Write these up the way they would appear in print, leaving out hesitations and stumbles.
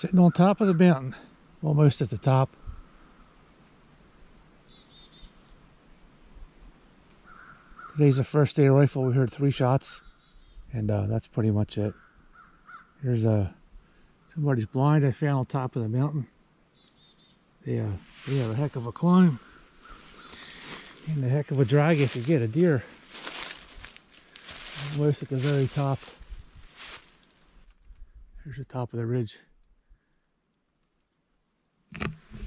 Sitting on top of the mountain, almost at the top. Today's the first day of rifle. We heard 3 shots, and that's pretty much it. Here's somebody's blind I found on top of the mountain. They have a heck of a climb and a heck of a drag if you get a deer. Almost at the very top. Here's the top of the ridge.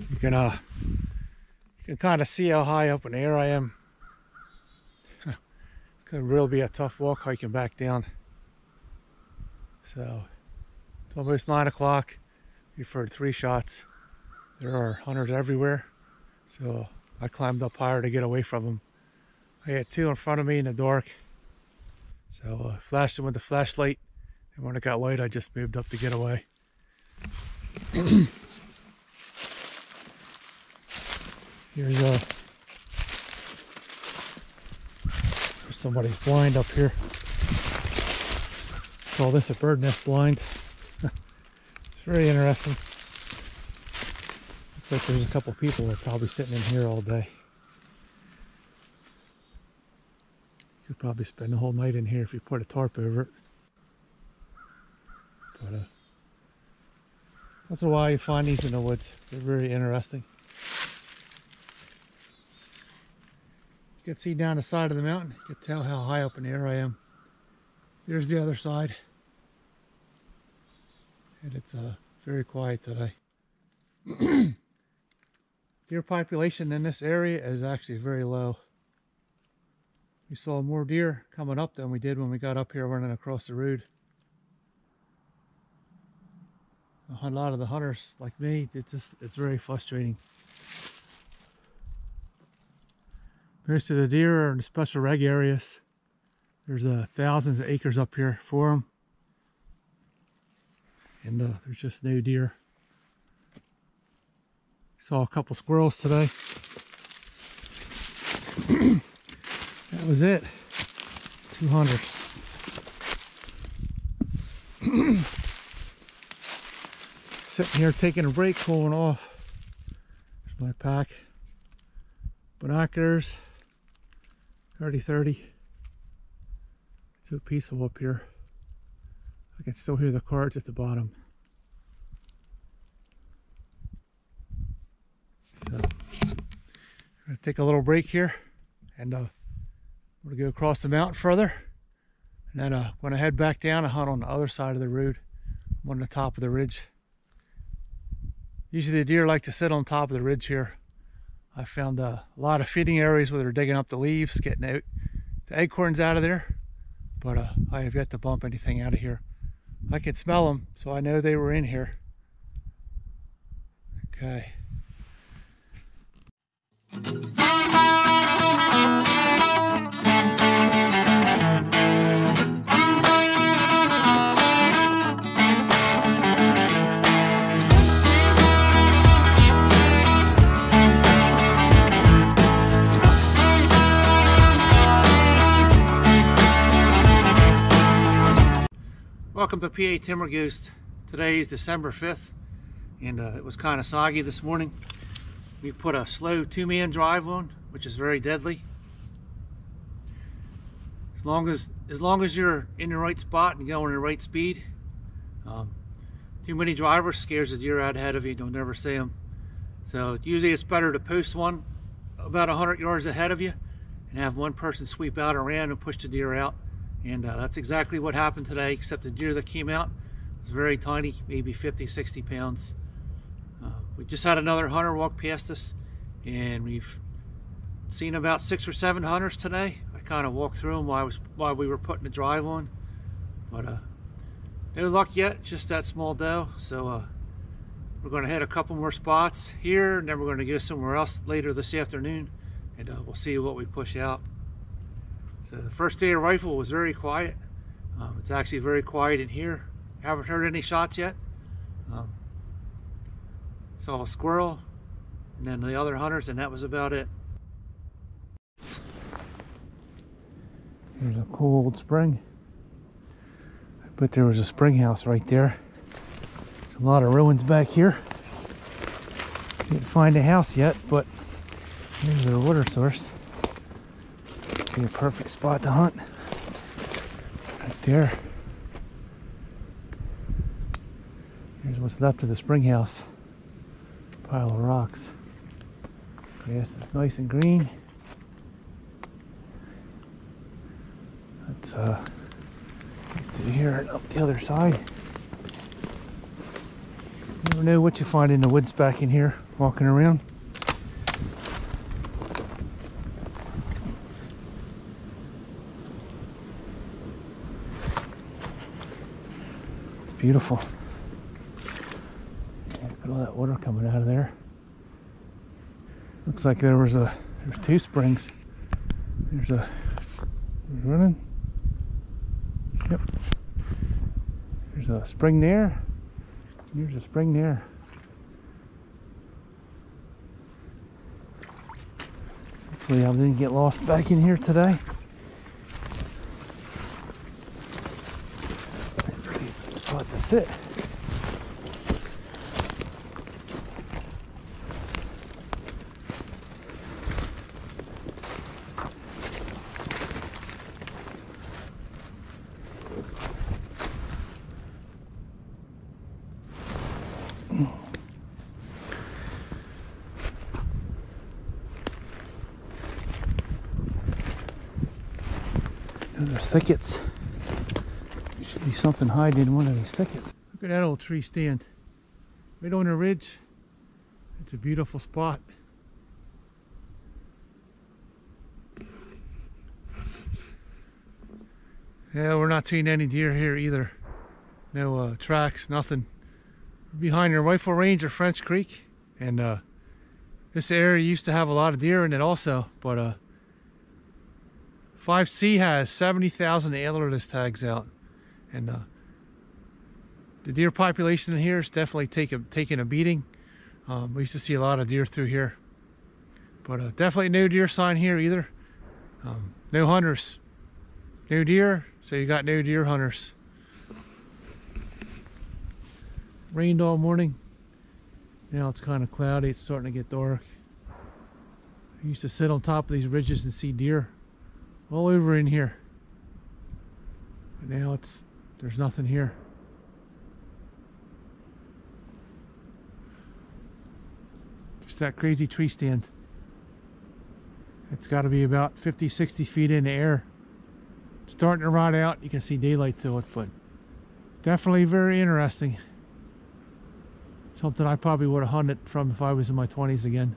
You can kind of see how high up in the air I am. It's gonna really be a tough walk hiking back down. So it's almost 9 o'clock. We've heard 3 shots. There are hunters everywhere, so I climbed up higher to get away from them. I had 2 in front of me in the dark, so I flashed them with the flashlight, and when it got light I just moved up to get away. Here's somebody's blind up here. Call this a bird nest blind. It's very interesting. Looks like there's a couple people that are probably sitting in here all day. You could probably spend the whole night in here if you put a tarp over it. But once in a while you find these in the woods. They're very interesting. You can see down the side of the mountain. You can tell how high up in the air I am. There's the other side. And it's very quiet today. Deer population in this area is actually very low. We saw more deer coming up than we did when we got up here running across the road. A lot of the hunters like me, it's very frustrating. Most of the deer are in the special reg areas. There's thousands of acres up here for them. And there's just no deer. Saw a couple squirrels today. That was it. 2 hunters. Sitting here taking a break, cooling off. There's my pack. Binoculars. 30-30. It's so peaceful up here. I can still hear the carts at the bottom. So, I'm going to take a little break here, and we're going to go across the mountain further, and then when I head back down, I hunt on the other side of the road. I'm on the top of the ridge. Usually the deer like to sit on top of the ridge here. I found a lot of feeding areas where they're digging up the leaves, getting out the acorns out of there, but I have yet to bump anything out of here. I can smell them, so I know they were in here. Okay. Welcome to PA Timber Ghost. Today is December 5th, and it was kind of soggy this morning. We put a slow 2-man drive on, which is very deadly. As long as you're in the right spot and going the right speed. Too many drivers scares the deer out ahead of you. You'll never see them. So usually it's better to post one about 100 yards ahead of you and have one person sweep out around and push the deer out. And that's exactly what happened today, except the deer that came out was very tiny, maybe 50-60 pounds. We just had another hunter walk past us, and we've seen about 6 or 7 hunters today. I kind of walked through them while we were putting the drive on, but no luck yet, just that small doe. So we're going to hit a couple more spots here, and then we're going to go somewhere else later this afternoon, and we'll see what we push out. So the first day of rifle was very quiet. It's actually very quiet in here. Haven't heard any shots yet. Saw a squirrel and then the other hunters, and that was about it. Here's a cool old spring. I bet there was a spring house right there. There's a lot of ruins back here. Didn't find a house yet, but here's their water source. Be a perfect spot to hunt. Right there. Here's what's left of the spring house. Pile of rocks. Grass is nice and green. Let's through here and up the other side. You never know what you find in the woods back in here, walking around. It's beautiful. Look at all that water coming out of there. Looks like there's two springs. There's running. Yep. There's a spring there. There's a spring there. Hopefully I didn't get lost back in here today. Pretty spot to sit. There's thickets. There should be something hiding in one of these thickets. Look at that old tree stand. Right on the ridge. It's a beautiful spot. Yeah, we're not seeing any deer here either. No tracks, nothing. We're behind our rifle range or French Creek, and this area used to have a lot of deer in it also, but 5C has 70,000 antlerless tags out, and the deer population in here is definitely taking a beating. We used to see a lot of deer through here, but definitely no deer sign here either. No hunters, no deer, so you got no deer hunters. Rained all morning. Now it's kind of cloudy. It's starting to get dark. I used to sit on top of these ridges and see deer all over in here, but now there's nothing here. Just that crazy tree stand. It's got to be about 50-60 feet in the air. It's starting to rot out. You can see daylight through it, but definitely very interesting. Something I probably would have hunted from if I was in my 20s again.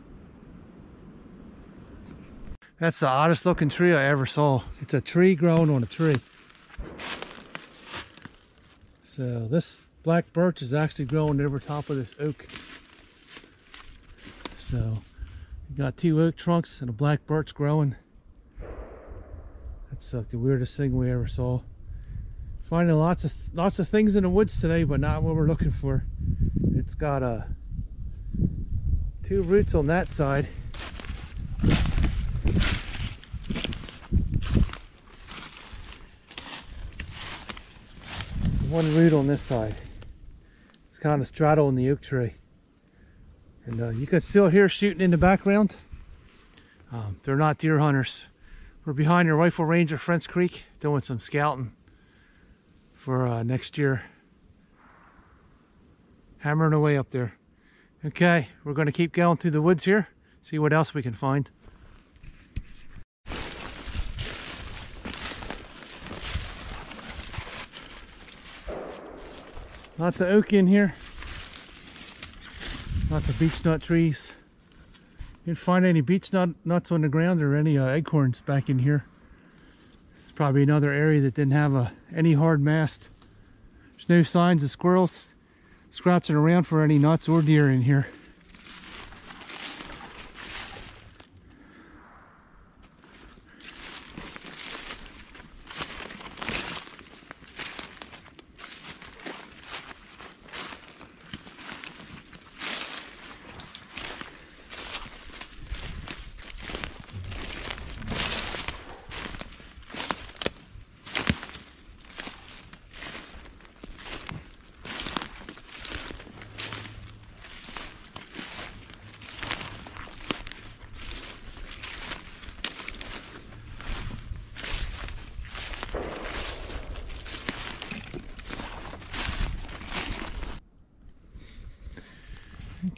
That's the oddest looking tree I ever saw. It's a tree growing on a tree. So this black birch is actually growing over top of this oak. So you got two oak trunks and a black birch growing. That's the weirdest thing we ever saw. Finding lots of things in the woods today, but not what we're looking for. It's got two roots on that side. One root on this side. It's kind of straddling the oak tree, and you can still hear shooting in the background. They're not deer hunters. We're behind your rifle range of French Creek doing some scouting for next year. Hammering away up there. Okay, we're going to keep going through the woods here, see what else we can find. Lots of oak in here. Lots of beech nut trees. You didn't find any beech nuts on the ground or any acorns back in here. It's probably another area that didn't have any hard mast. There's no signs of squirrels scratching around for any nuts or deer in here.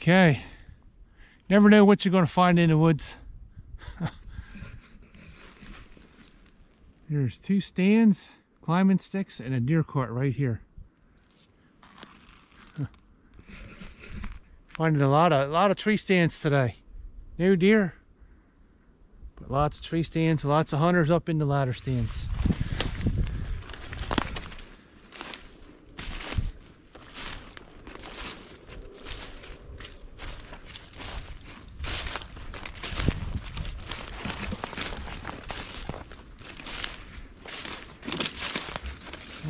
Okay. Never know what you're going to find in the woods. There's 2 stands, climbing sticks, and a deer cart right here. Finding a lot of tree stands today. No deer, but lots of tree stands, lots of hunters up in the ladder stands.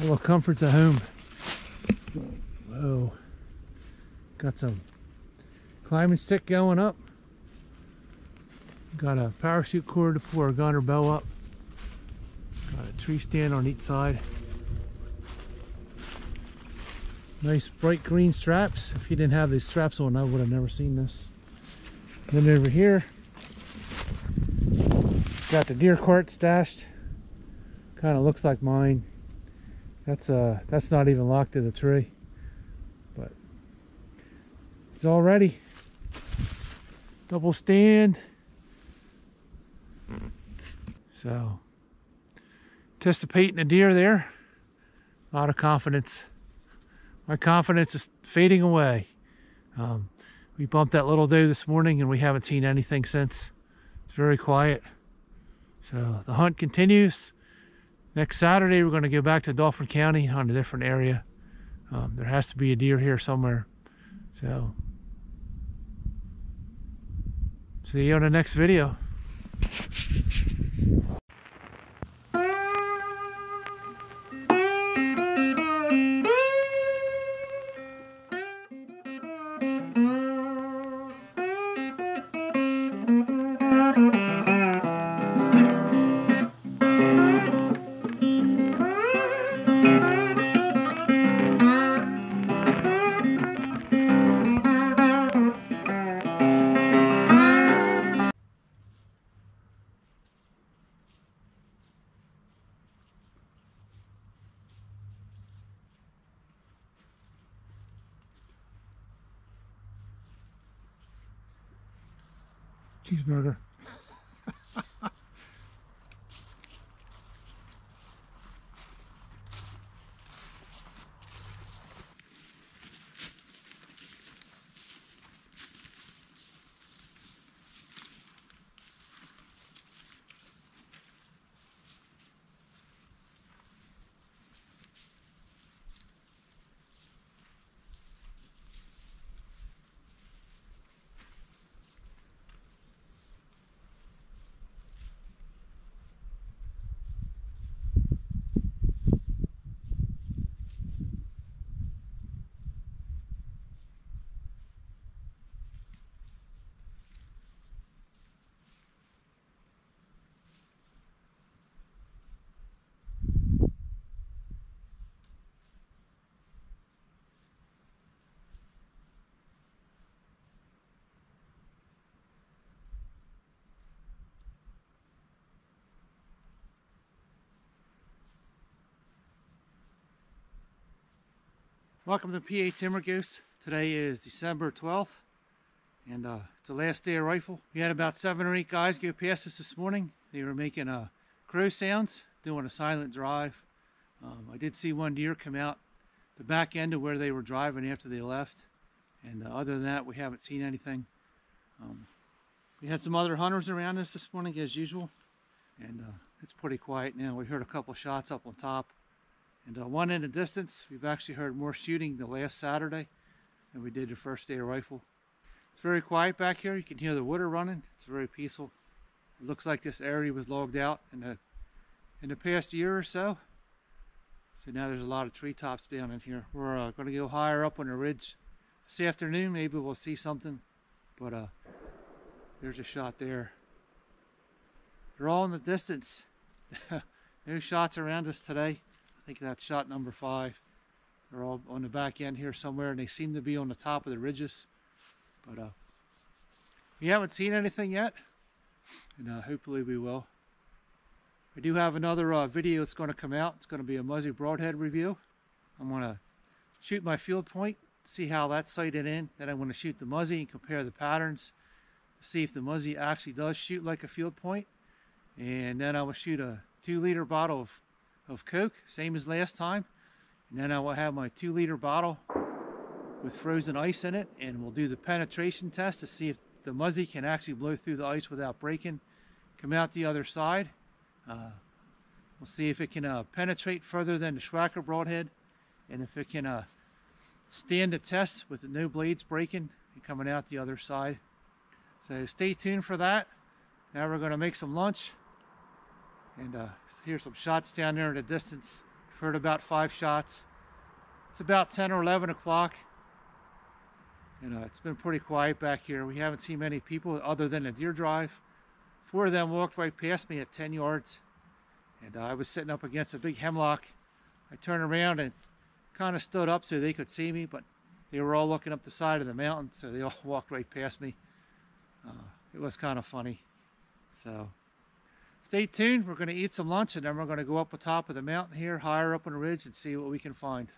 All the comforts of home. Whoa. Got some climbing stick going up. Got a parachute cord to pull our gunner bow up. Got a tree stand on each side. Nice bright green straps. If you didn't have these straps on, I would have never seen this. Then over here, got the deer cart stashed. Kind of looks like mine. That's not even locked to the tree, but it's all ready. Double stand. So, anticipating a deer there. A lot of confidence. My confidence is fading away. We bumped that little doe this morning and we haven't seen anything since. It's very quiet. So the hunt continues. Next Saturday, we're going to go back to Dauphin County on a different area. There has to be a deer here somewhere. So, see you on the next video. Cheeseburger. Welcome to PA Timber Goose. Today is December 12th and it's the last day of rifle. We had about 7 or 8 guys go past us this morning. They were making crow sounds, doing a silent drive. I did see one deer come out the back end of where they were driving after they left, and other than that we haven't seen anything. We had some other hunters around us this morning as usual, and it's pretty quiet now. We heard a couple shots up on top. And one in the distance. We've actually heard more shooting the last Saturday than we did the first day of rifle. It's very quiet back here. You can hear the water running. It's very peaceful. It looks like this area was logged out in the past year or so. So now there's a lot of treetops down in here. We're going to go higher up on the ridge this afternoon. Maybe we'll see something. But there's a shot there. They're all in the distance. No shots around us today. I think that's shot number 5. They're all on the back end here somewhere, and they seem to be on the top of the ridges. But we haven't seen anything yet, and hopefully we will. I do have another video that's going to come out. It's going to be a Muzzy Broadhead review. I'm going to shoot my field point see how that sighted in. Then I'm going to shoot the Muzzy and compare the patterns to see if the Muzzy actually does shoot like a field point. And then I will shoot a 2-liter bottle of Coke, same as last time. And then I will have my 2-liter bottle with frozen ice in it, and we'll do the penetration test to see if the Muzzy can actually blow through the ice without breaking. Come out the other side. We'll see if it can penetrate further than the Schwacker Broadhead, and if it can stand the test with no blades breaking and coming out the other side. So stay tuned for that. Now we're going to make some lunch, and here's some shots down there in the distance. I've heard about 5 shots. It's about 10 or 11 o'clock. It's been pretty quiet back here. We haven't seen many people other than the deer drive. 4 of them walked right past me at 10 yards. And I was sitting up against a big hemlock. I turned around and kind of stood up so they could see me, but they were all looking up the side of the mountain, so they all walked right past me. It was kind of funny. So stay tuned. We're going to eat some lunch, and then we're going to go up the top of the mountain here, higher up on the ridge, and see what we can find.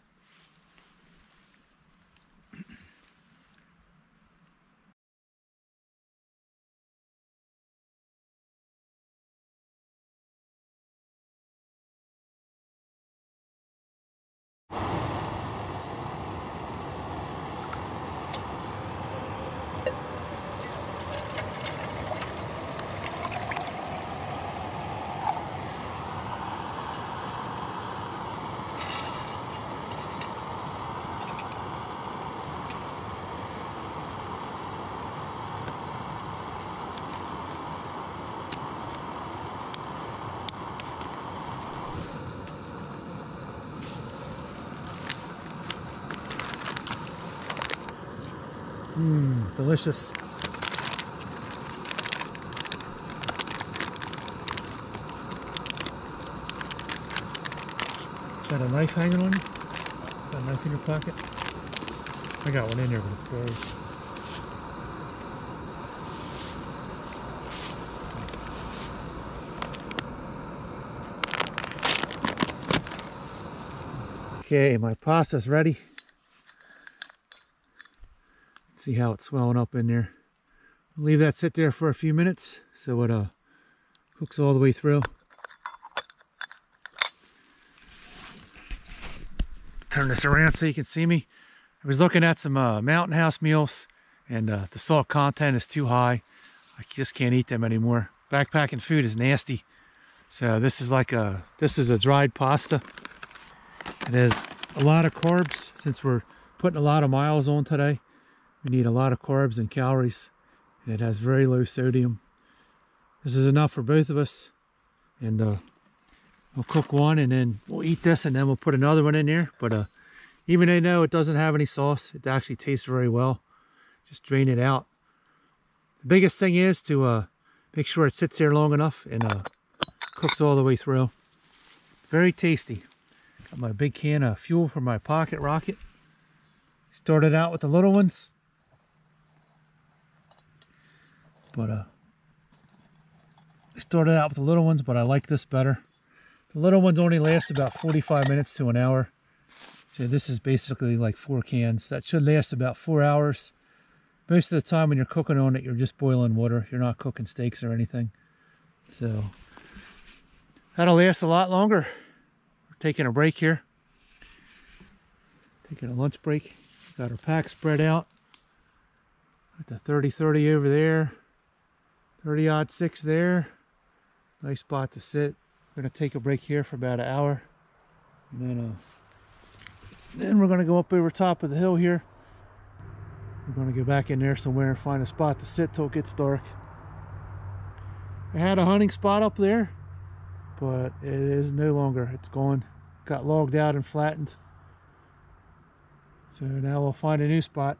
Delicious. Got a knife hanging on you? Got a knife in your pocket? I got one in there, but it's buried. Okay, my pasta's ready. See how it's swelling up in there. I'll leave that sit there for a few minutes so it cooks all the way through. Turn this around so you can see me. I was looking at some Mountain House meals, and the salt content is too high. I just can't eat them anymore. Backpacking food is nasty. So this is a dried pasta. It has a lot of carbs. Since we're putting a lot of miles on today, we need a lot of carbs and calories, and it has very low sodium. This is enough for both of us, and we'll cook one, and then we'll eat this, and then we'll put another one in there. But even though it doesn't have any sauce, it actually tastes very well. Just drain it out. The biggest thing is to make sure it sits there long enough and cooks all the way through. Very tasty. Got my big can of fuel for my pocket rocket. Started out with the little ones. But I started out with the little ones, but I like this better. The little ones only last about 45 minutes to an hour. So this is basically like 4 cans. That should last about 4 hours. Most of the time when you're cooking on it, you're just boiling water. You're not cooking steaks or anything. So that'll last a lot longer. We're taking a break here. Taking a lunch break. Got our pack spread out. Got the 30-30 over there. 30-06 there. Nice spot to sit. We're going to take a break here for about an hour. And then we're going to go up over top of the hill here. We're going to go back in there somewhere and find a spot to sit till it gets dark. I had a hunting spot up there, but it is no longer. It's gone. Got logged out and flattened. So now we'll find a new spot.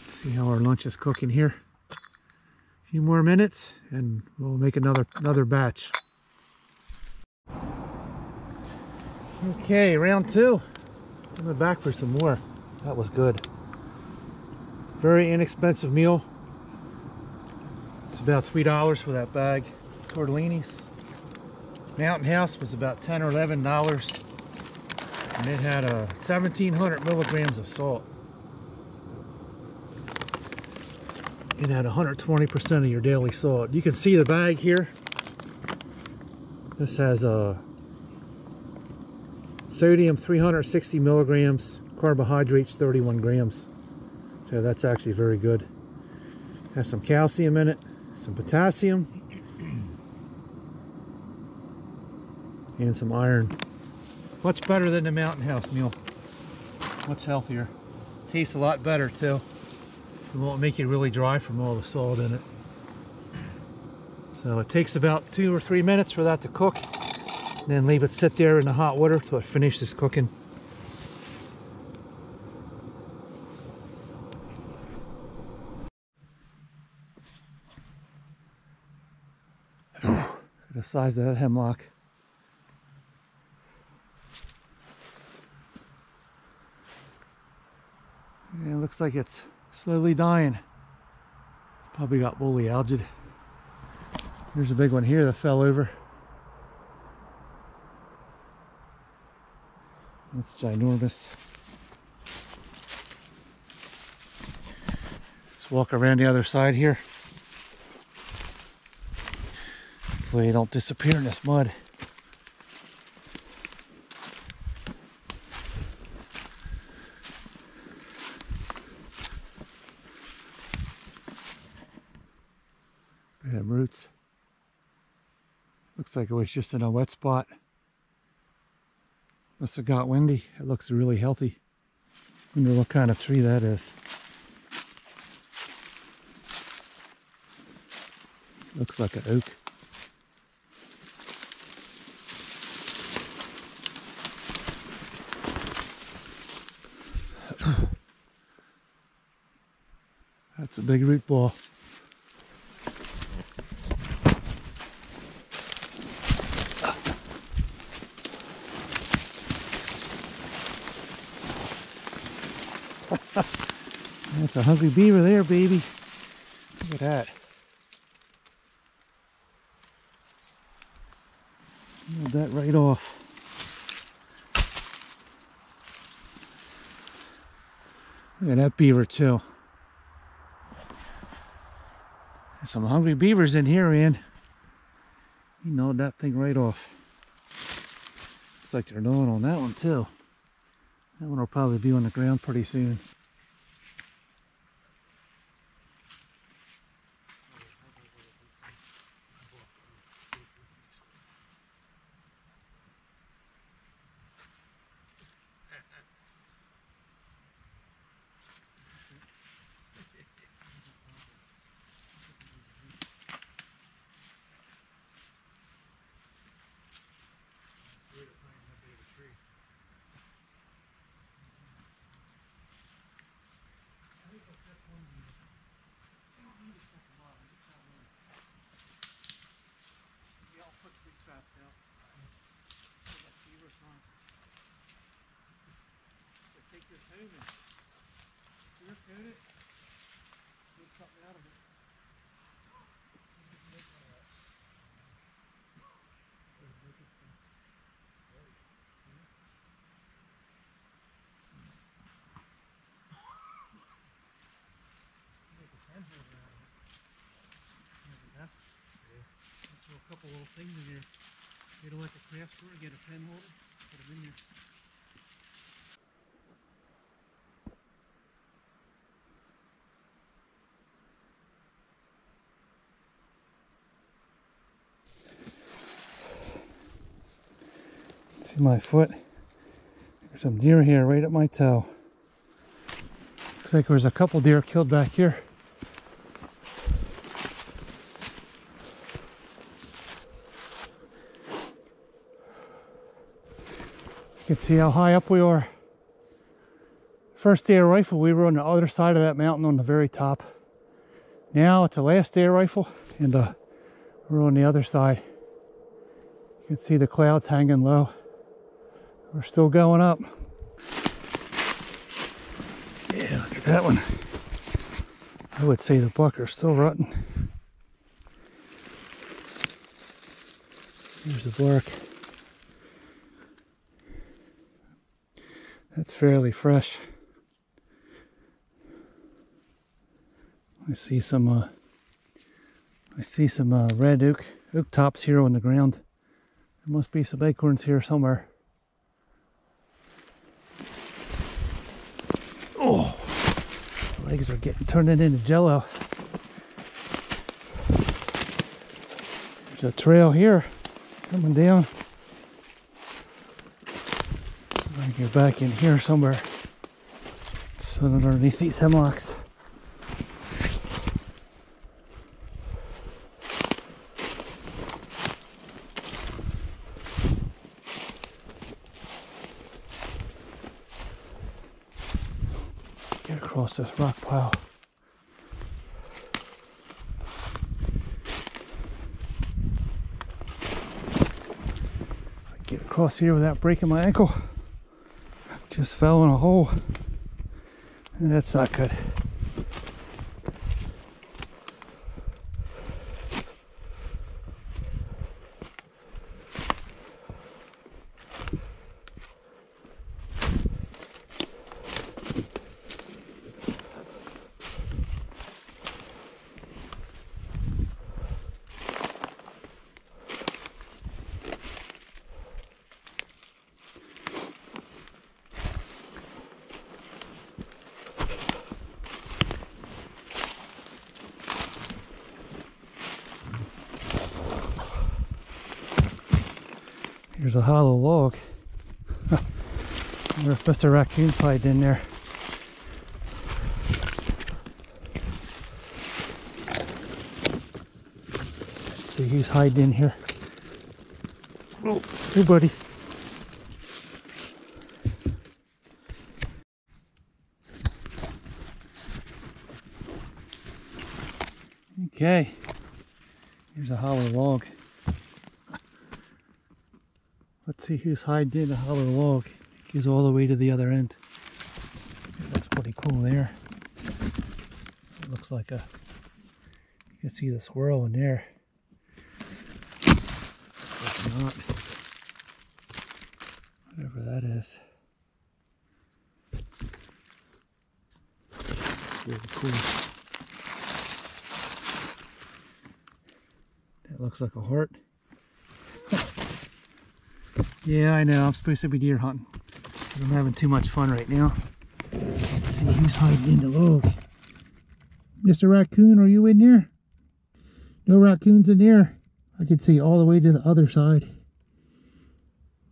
See how our lunch is cooking here. A few more minutes and we'll make another batch. Okay, round 2. Coming back for some more. That was good. Very inexpensive meal. It's about $3 for that bag. Tortellinis. Mountain House was about $10 or $11. And it had 1,700 milligrams of salt. It had 120% of your daily salt. You can see the bag here. This has sodium 360 milligrams, carbohydrates 31 grams. So that's actually very good. Has some calcium in it, some potassium, and some iron. Much better than the Mountain House meal. Much healthier. Tastes a lot better too. It won't make you really dry from all the salt in it. So it takes about 2 or 3 minutes for that to cook. Then leave it sit there in the hot water till it finishes cooking. The size of that hemlock. Yeah, it looks like it's slowly dying. Probably got woolly algae. There's a big one here that fell over. That's ginormous. Let's walk around the other side here. Hopefully they don't disappear in this mud. Bad roots. Looks like it was just in a wet spot. Must have got windy. It looks really healthy. Wonder what kind of tree that is. Looks like an oak. That's a big root ball. That's a hungry beaver there, baby. Look at that. Nailed that right off. Look at that beaver too. There's some hungry beavers in here, man. You gnawed that thing right off. Looks like they're gnawing on that one too. That one will probably be on the ground pretty soon. Take this home and sugarcoat it, get something out of it. Throw a couple little things in here. You don't like a craft store, get a pen holder, put them in here. See my foot? There's some deer here right at my toe. Looks like there's a couple deer killed back here. You can see how high up we are. First day of rifle, we were on the other side of that mountain on the very top. Now it's the last day of rifle, and we're on the other side. You can see the clouds hanging low. We're still going up. Yeah, look at that one. I would say the buck are still rutting. Here's the bark. That's fairly fresh. I see some red oak tops here on the ground. There must be some acorns here somewhere. Oh, legs are turning into jello. There's a trail here coming down. I get back in here somewhere. Sit underneath these hemlocks. Get across this rock pile. Get across here without breaking my ankle. Just fell in a hole. That's not good. Here's a hollow log. I wonder if Mr. Raccoon's hiding in there. Let's see who's hiding in here. Oh, hey buddy. Okay, here's a hollow log. Let's see who's hiding in the hollow log. It goes all the way to the other end. That's pretty cool there. It looks like you can see the squirrel in there. It's not. Whatever that is. Really cool. That looks like a heart. Yeah, I know, I'm supposed to be deer hunting, but I'm having too much fun right now. Let's see who's hiding in the log. Mr. Raccoon, are you in there? No raccoons in there. I could see all the way to the other side.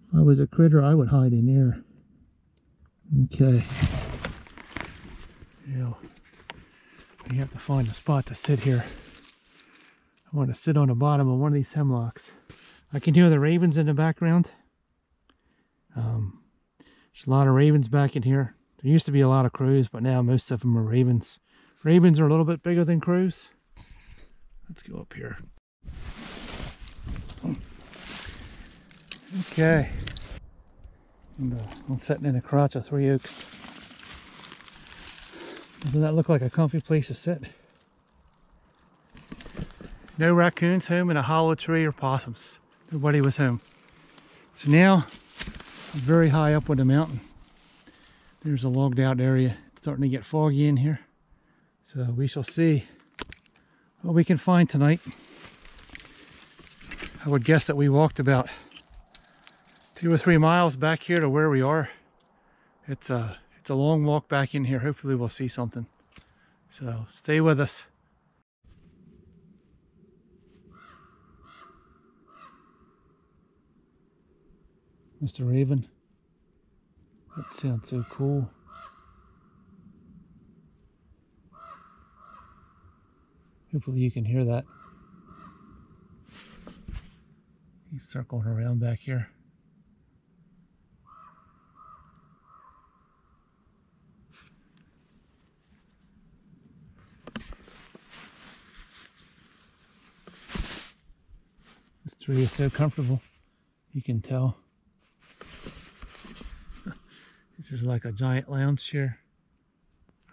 If I was a critter, I would hide in there. Okay. Yeah, we have to find a spot to sit here. I want to sit on the bottom of one of these hemlocks. I can hear the ravens in the background. There's a lot of ravens back in here. There used to be a lot of crows, but now most of them are ravens. Ravens are a little bit bigger than crows. Let's go up here. Okay. And, I'm sitting in a crotch of 3 oaks. Doesn't that look like a comfy place to sit? No raccoons home in a hollow tree or possums. Nobody was home. So now I'm very high up on the mountain. There's a logged out area. It's starting to get foggy in here. So we shall see what we can find tonight. I would guess that we walked about 2 or 3 miles back here to where we are. It's a long walk back in here. Hopefully we'll see something. So stay with us. Mr. Raven. That sounds so cool. Hopefully you can hear that. He's circling around back here. This tree is so comfortable, you can tell. This is like a giant lounge chair.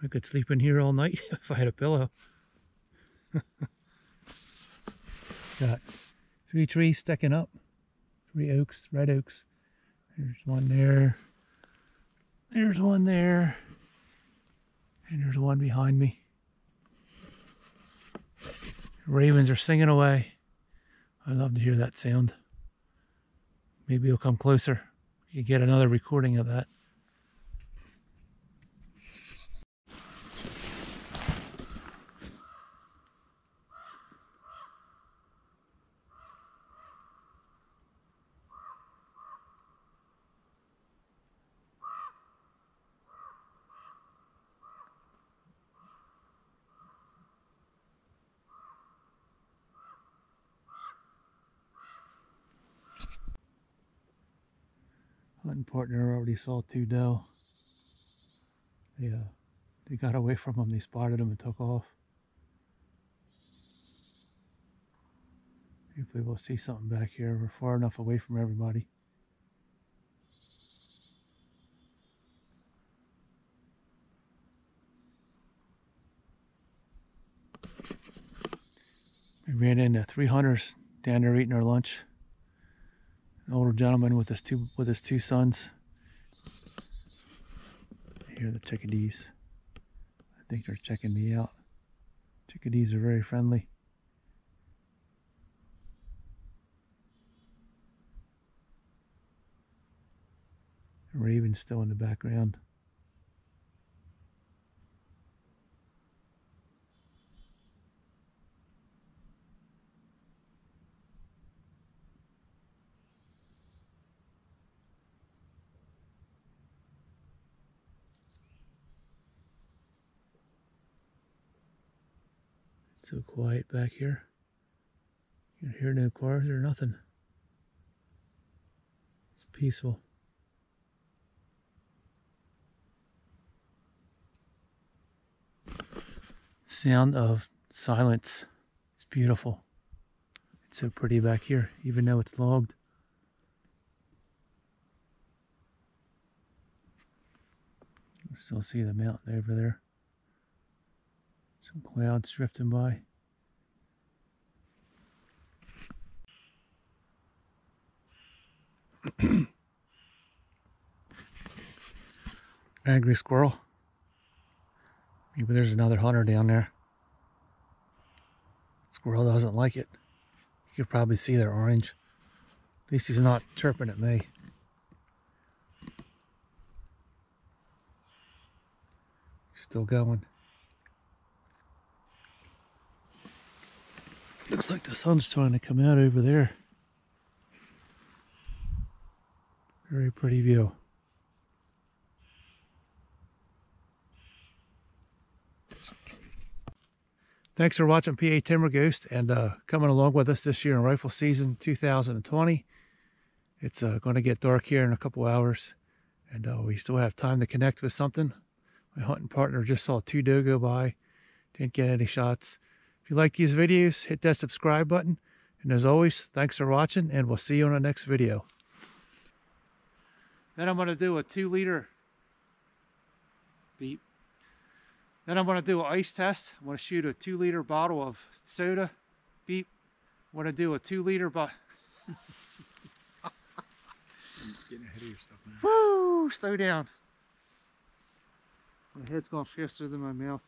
I could sleep in here all night if I had a pillow. Got 3 trees sticking up. 3 oaks, red oaks. There's one there. There's one there. And there's one behind me. Ravens are singing away. I love to hear that sound. Maybe it'll come closer. You get another recording of that. Hunting partner already saw 2 doe. They got away from them. They spotted them and took off. Hopefully we'll see something back here. We're far enough away from everybody. We ran into 3 hunters down there eating their lunch. An older gentleman with his two sons. Here are the chickadees. I think they're checking me out. Chickadees are very friendly. The raven's still in the background. So quiet back here. You can hear no cars or nothing. It's peaceful. Sound of silence. It's beautiful. It's so pretty back here, even though it's logged. You can still see the mountain over there. Some clouds drifting by. Angry squirrel. Maybe there's another hunter down there. Squirrel doesn't like it. You could probably see they're orange. At least he's not chirping at me. Still going. Looks like the sun's trying to come out over there. Very pretty view. Thanks for watching PA Timber Ghost and coming along with us this year in rifle season 2020. It's going to get dark here in a couple hours, and we still have time to connect with something. My hunting partner just saw 2 doe go by. Didn't get any shots. If you like these videos, hit that subscribe button. And as always, thanks for watching, and we'll see you on the next video. Then I'm going to do a 2-liter beep. Then I'm going to do an ice test. I'm going to shoot a 2-liter bottle of soda. Beep. I'm going to do a 2-liter bottle. Getting ahead of yourself, man. Woo! Slow down. My head's going faster than my mouth.